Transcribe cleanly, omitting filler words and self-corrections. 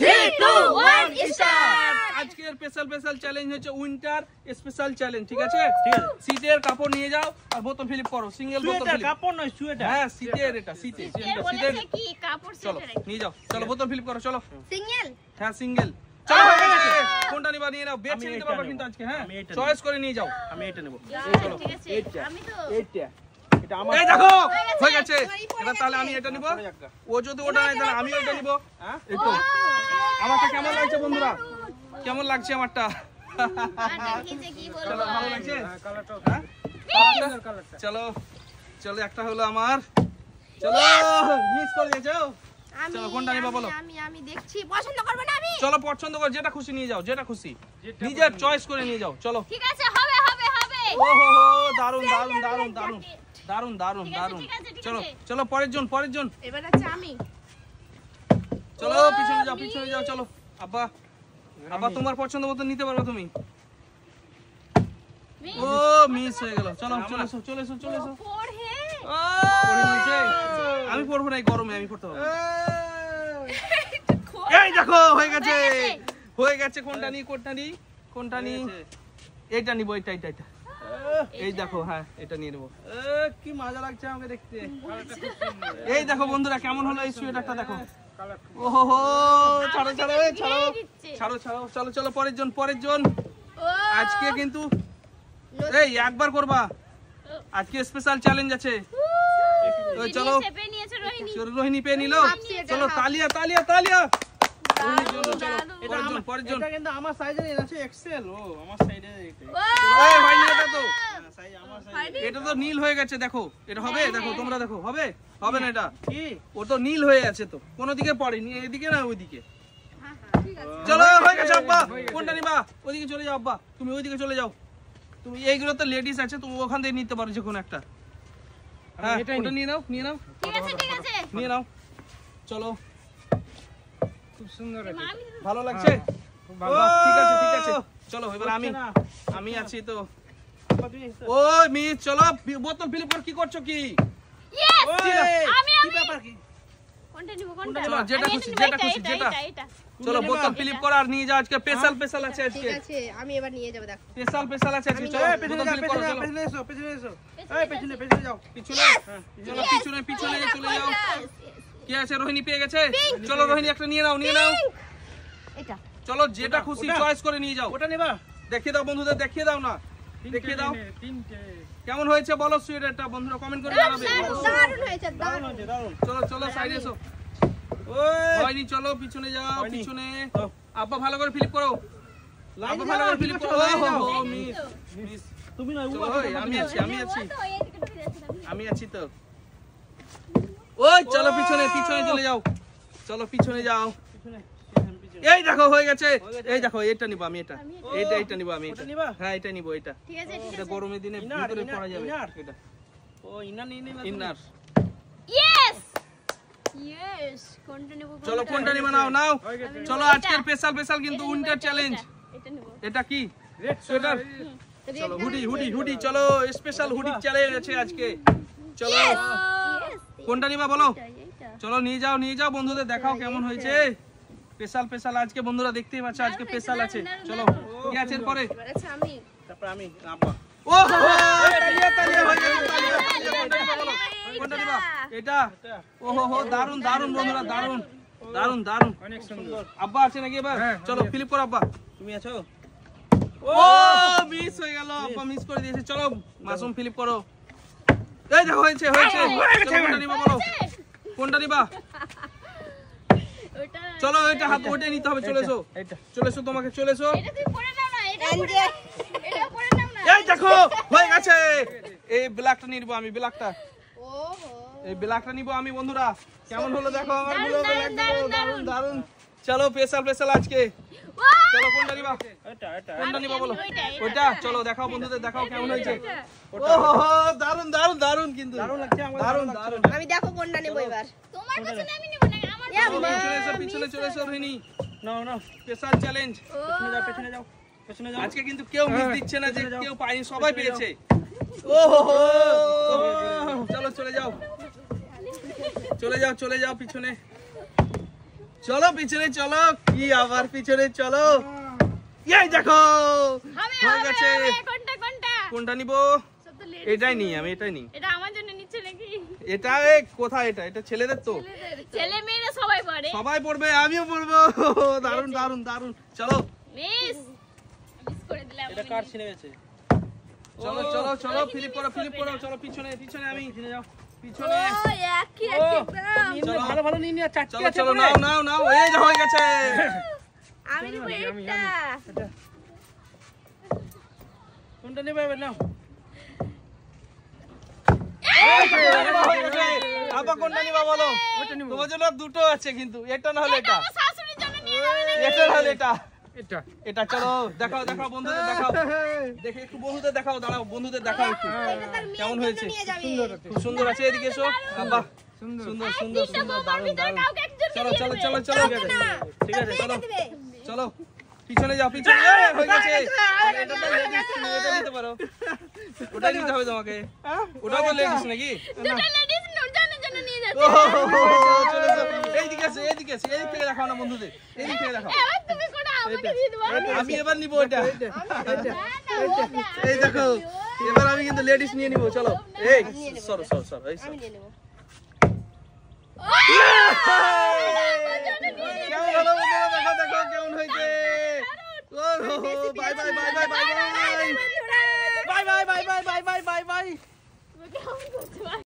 3 2 1 start. আজকের special challenge হচ্ছে winter special challenge, ঠিক আছে? শীতের কাপড় নিয়ে যাও আর বোতল ফিলিপ করো, সিঙ্গেল বোতল ফিলিপ। কাপড় নয়, সোয়েটার। হ্যাঁ, শীতের এটা শীতের বলেছে কি কাপড় চলো সেটা নিয়ে যাও, চলো বোতল ফিলিপ করো, চলো। সিঙ্গেল হ্যাঁ সিঙ্গেল। চলো হয়ে গেছে। কোনটা নিবা নিয়ে নাও, বেছে নিতে পারবে কিন্তু আজকে। হ্যাঁ চয়েস করে নিয়ে যাও। আমি এটা নেব। চলো ঠিক আছে এইটা। আমি তো এইটা এটা আমার। এই দেখো হয়ে হয়ে গেছে। গেছে। এবার তাহলে আমি এটা নিব, একটা। ও যদি ওটা নেয় তাহলে আমি ওটা নিব। হ্যাঁ এই তো আমারটা কেমন লাগছে বন্ধুরা, কেমন লাগছে আমারটা? দেখিয়েছে কি চলো বলবো ভালো লাগছে? কালারটাও হ্যাঁ কালারটা। চলো চলো একটা হলো আমার, চলো মিস করে দিয়েছো। চলো কোনটা নিবা বলো। আমি দেখছি পছন্দ করব না আমি। চলো পছন্দ করে যেটা খুশি নিয়ে যাও, যেটা খুশি নিজের চয়েস করে নিয়ে যাও। চলো ঠিক আছে হবে হবে হবে। ও হো হো দারুন দারুন দারুন দারুন দারুন দারুন ঠিক আছে, দারুন। ঠিক আছে, ঠিক চলো আছে। চলো পরের জন এবার আছে আমি। চলো পিছনে যাও পিছনে যাও। চলো আব্বা আব্বা তোমার পছন্দ মতো নিতে পারবে তুমি। ও মিস হয়ে গেল। চলো চলে এসো চলে এসো চলে এসো। পড় হে পরে নিয়েছে। আমি পড়বো না, এই গরমে আমি পড়তে পারবো না। এই দেখো হয়ে গেছে হয়ে গেছে। কোনটা নি কোনটা নি কোনটা নি? এইটা নিব, এইটা এইটা এইটা। এই দেখো, হ্যাঁ এটা নিয়ে নেবো। কি মজা লাগছে আমাকে দেখতে। এই দেখো বন্ধুরা কেমন হলো এই সোয়েটারটা দেখো। ওহো হো ছাড়ো ছাড়ো এই ছাড়ো ছাড়ো ছাড়ো। চলো চলো পরের জন। ও আজকে কিন্তু এই একবার করবা, আজকে স্পেশাল চ্যালেঞ্জ আছে। ওই চলো চেপে নিয়েছে রোহিণী। রোহিণী পেয়ে নিলো। চলো তালিয়া তালিয়া তালিয়া। রোহিণীর জন্য চলো পরের জন। এটা কিন্তু আমার সাইজের আছে এক্সেল। ও আমার সাইজে এটা। এই হয়নি এটা তো, সাইজ আমার সাইজ। এটা তো নীল হয়ে গেছে। দেখো এটা হবে, দেখো তোমরা দেখো হবে হবে না এটা। কি? ও তো নীল হয়ে আছে তো, কোন দিকে পড়েনি, এদিকে না ওইদিকে। ঠিক আছে চলো হয়ে গেছে আব্বা। কোনটা নিবা? ওইদিকে চলে যাও আব্বা, তুমি ওইদিকে চলে যাও। তুমি এইগুলো তো লেডিস আছে, তুমি ওখান থেকে নিতে পারো যে কোনো একটা। হ্যাঁ ওটা নিয়ে নাও নিয়ে নাও ঠিক আছে ঠিক আছে। নিয়ে নাও। চলো খুব সুন্দর আছে। আমি ভালো লাগছে? খুব ভালো। বাহ, ঠিক আছে ঠিক আছে। চলো এবার আমি আছি তো। ও মিস চলো বোতল ফিলিপ কর। কি করছো কি? ইয়েস আমি কি ব্যাপার কি? কোনটা নিব কোনটা? চলো, যেটা আমি খুশি, এটা যেটা নিবো, খুশি, এটা, যেটা। এটা, এটা। চলো বোতল ফিলিপ কর আর নিয়ে যাও। আজকে স্পেশাল আছে আজকে। ঠিক আছে আমি এবার নিয়ে যাব দেখো। স্পেশাল আছে আজকে। চলো এই পেছনে বোতল যাও, ফিলিপ করো। চলো পেছনে এসো, পেছনে এসো। এই পেছনে যাও। পিছনে চলো পিছনে পিছনে চলে যাও। কি আছে? রোহিণী পেয়ে গেছে। চলো রোহিণী একটা নিয়ে নাও নিয়ে নাও। এটা চলো যেটা খুশি ওটা? চয়েস করে নিয়ে যাও। ওটা নেবা? দেখিয়ে দাও বন্ধুদের, দেখিয়ে দাও না, দেখিয়ে দাও। তিনটে। কেমন হয়েছে বলো সোয়েটারটা, বন্ধুরা কমেন্ট করে জানাবে। দারুণ হয়েছে দারুণ দারুণ। হয়েছে, দারুণ। চলো চলো সাইডে এসো। ওই হয়নি, চলো পিছনে যাও হয়নি। পিছনে। ও। আব্বা ভালো করে ফিলিপ করো, আব্বা ভালো করে ফিলিপ করো। ও মিস মিস। তুমি নয়, চলো ওই, আমি আছি আমি আছি ও তো এইদিকে ঢুকে যাচ্ছে না। আমি আছি তো। ওই চলো পিছনে পিছনে চলে যাও। চলো পিছনে যাও। পিছনে। এই দেখো হয়ে গেছে। হয়ে গেছে। এই দেখো এটা নিবো আমি, এটা এইটা নিবো আমি, এটা ওটা নিবা? হ্যাঁ এটা নিবো এটা। ঠিক আছে ঠিক এটা আছে। গরমের দিনে ইনার, ভিতরে ইনার, পরা যাবে ইনার। এটা। ও ইনার নিয়ে নিবা। ইনার। ইয়েস ইয়েস কোনটা নেব চলো কোনটা নিবা নাও নাও। হয়ে গেছে। চলো আজকের স্পেশাল কিন্তু উইন্টার চ্যালেঞ্জ। এটা নেব। এটা কি? Red sweater. চলো হুডি চলো স্পেশাল হুডি চ্যালেঞ্জ আছে আজকে। চলো কোনটা নিবা বলো। এইটা চলো নিয়ে যাও বন্ধুদের দেখাও কেমন হয়েছে। স্পেশাল আজকে বন্ধুরা দেখতেই পাচ্ছ, আজকে স্পেশাল আছে। চলো কি আছে এরপরে? এবার আছে আমি। তারপর আমি আব্বা। ও তালিয়া হয়ে গেল, তালিয়া। কোনটা নিবা বলো, কোনটা নিবা? এটা। ও হো দারুন দারুন বন্ধুরা, দারুন দারুন দারুন। অনেক সুন্দর। আব্বা আছে নাকি এবার? হ্যাঁ, চলো ফিলিপ করো আব্বা। তুমি আছো? ও মিস হয়ে গেল, আব্বা মিস করে দিয়েছে। চলো মাসুম ফিলিপ করো। এই দেখো হয়েছে হয়েছে। চলো কোনটা নিবা বলো, কোনটা নিবা? ওটা চলো এটা হাত ওইটা নিতে হবে। চলে এসো এইটা। চলে এসো, তোমাকে চলে এসো। এটা তুই পরে নাও না, এটা পরে এনজয়। নাও। এটা পরে নাও না। এই দেখো হয়ে গেছে। এই ব্ল্যাকটা নিব আমি, ব্ল্যাকটা। ওহো এই ব্ল্যাকটা নিব আমি বন্ধুরা। কেমন হলো দেখো আমার দারুণ, ব্লগ। দারুণ, দারুন দারুন। চলো স্পেশাল আজকে। ওয়াও! চলো কোনটা নিবা, এটা এটা। কোনটা নিবা বলো। ওইটা, এটা। ওইটা। চলো দেখাও বন্ধুদের, দেখাও কেমন হয়েছে। ওটা। ও দারুন দারুন দারুন কিন্তু দারুণ লাগছে আমার, দারুন দারুণ দারুন। আমি দেখো কোনটা নেব এবার। তোমার পছন্দ আমি নেব না, আমার ইয়া, পছন্দ। চলে এসো পিছনে চলে এসো রোহিণী। নাও নাও। স্পেশাল চ্যালেঞ্জ পেছনে যাও, পেছনে যাও। পেছনে যাও। আজকে কিন্তু কেউ মিস হ্যাঁ, দিচ্ছে না যে পেছনে যাও। কেউ পায়নি, সবাই পেছনে পেয়েছে। ও চলো চলে যাও চলে যাও পিছনে। চলো পিছনে চলো, কি আবার পিছনে চলো। এই দেখো আমি হয়ে গেছে। কোনটা কোনটা কোনটা নিব? সব তো ladies এটাই নিই আমি, এটাই নিই। এটা আমার জন্য নিচ্ছে নাকি এটা কোথায়? এটা এটা ছেলেদের তো, ছেলে মেয়েরা সবাই পড়ে সবাই পড়বে, আমিও পড়বো। দারুন দারুন দারুন। চলো মিস করে দিলাম এটা কার ছিনে গেছে? চলো চলো চলো, ফিলিপ করো, ফিলিপ করো। চলো পিছনে পিছনে, আমি পিছনে যাও। পিছনে। একই ও, একদম নিন না, ভালো ভালো নিন না, চারটে চলো আছে চলো, পরে। নাও নাও নাও, এই যে হয়ে গেছে। আমি নিব এটা। কোনটা নেবে এবার নাও। আব্বা কোনটা নিবা বলো? তোমার জন্য দুটো আছে কিন্তু, এটা না হলে এটা, আমার শাশুড়ির জন্য নিয়ে যাবে নাকি এটা না হলে এটা। এটা এটা চলো দেখাও দেখাও, বন্ধুদের দেখাও, দেখে একটু বন্ধুদের দেখাও, দাঁড়াও বন্ধুদের দেখাও একটু এটা তার মেয়ের কেমন জন্য হয়েছে। নিয়ে যাবে। খুব সুন্দর আছে, এদিকে এসো আব্বা। সুন্দর সুন্দর সুন্দর তিনটা সুন্দর, বৌমার দারুণ ভিতরে দারুণ। কাউকে একজনকে চলো দিয়ে চলো দেবে। চলো চলো, কাউকে না, ঠিক তার আছে মেয়েকে চলো দিবে। চলো, পিছনে যাও, পিছনে হয়ে গেছে। এটা তো ladies, তুমি এটা নিতে পারো, ওটা নিতে হবে তোমাকে। ওটা তো লেডিস নাকি? দুটো লেডিস নুরজানের জন্য নিয়ে যাচ্ছে ও, চলো চলো, এইদিকে আছে, এইদিকে আছে, এদিক থেকে দেখাও না বন্ধুদের, এদিক থেকে দেখাও। এবার তুমি কোনটা আমাকে দিয়ে দেবো আমি এবার নিবো এটা। না না ওটা এই দেখো, এবার আমি কিন্তু লেডিস নিয়ে নিবো। চলো এই সরো সরো সরো, এই আমি সরো। নিয়ে নেব। কেমন হলো বন্ধুরা? দেখো দেখো কেমন হয়েছে। Bye bye bye bye bye bye bye bye bye bye bye bye bye bye. কেমন করছে